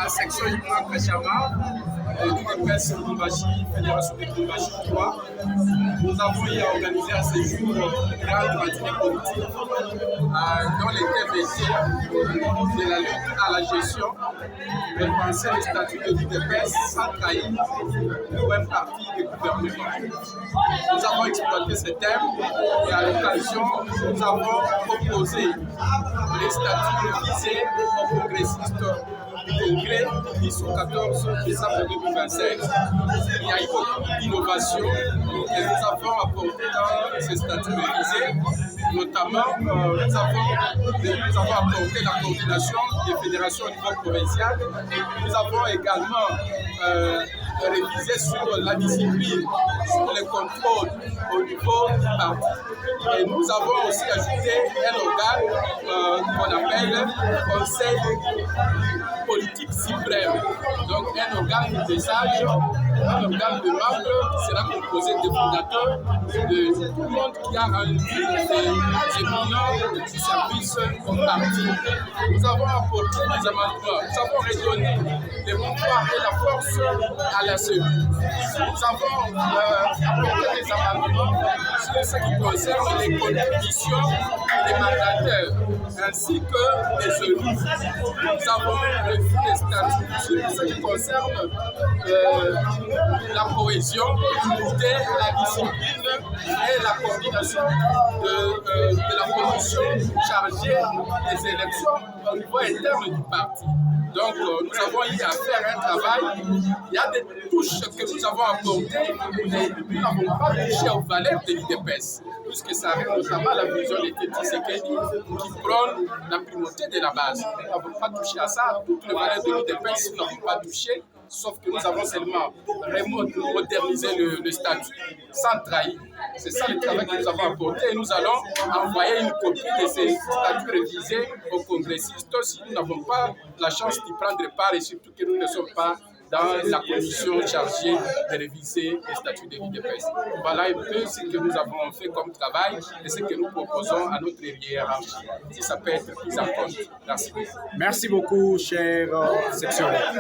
la section Yuma Kachama, l'UDPS Lubumbashi, Fédération de Lubumbashi 3. Nous avons hier organisé un séjour grande matinée politique dont les thèmes étaient de la lutte à la gestion, de penser le statut de l'UDPS sans trahir pour un parti de gouvernement. Nous avons exploité ce thème et à l'occasion, nous avons proposé les statuts révisés aux progressistes du Congrès du 14 décembre 2025. Il y a eu beaucoup d'innovations que nous avons apportées dans ces statuts révisés. Notamment, nous avons apporté la coordination des fédérations au niveau provincial. Nous avons également révisé sur la discipline, sur les contrôles au niveau du parti. Et nous avons aussi ajouté un organe qu'on appelle Conseil politique suprême. Donc un organe de sages, un organe de membres qui sera composé de fondateurs, de tout le monde qui a un des éminents du service au parti. Nous avons apporté des amendements, nous avons redonné les pouvoirs et la force à la cellule. Nous avons apporté des amendements sur ce qui concerne les contributions des mandataires ainsi que des élus. Nous avons revu les statuts sur ce qui concerne la cohésion, l'unité, la discipline et la coordination de la commission chargée des élections au niveau interne du parti. Donc, nous avons eu à faire un travail. Il y a des touches que nous avons apportées, mais nous n'avons pas touché aux valeurs de l'UDPS, puisque ça arrive notamment à la vision de Tshisekedi qui prône la primauté de la base. Nous n'avons pas touché à ça. Toutes les valeurs de l'UDPS, nous n'avons pas touché, sauf que nous avons seulement modernisé le statut sans trahir. C'est ça le travail que nous avons apporté et nous allons envoyer une copie de ces statuts révisés aux congressistes si nous n'avons pas la chance d'y prendre part et surtout que nous ne sommes pas dans la commission chargée de réviser les statuts de l'UDPS. Voilà un peu ce que nous avons fait comme travail et ce que nous proposons à notre hiérarchie, si ça peut être pris en compte. Merci. Merci beaucoup, cher sectionnaire.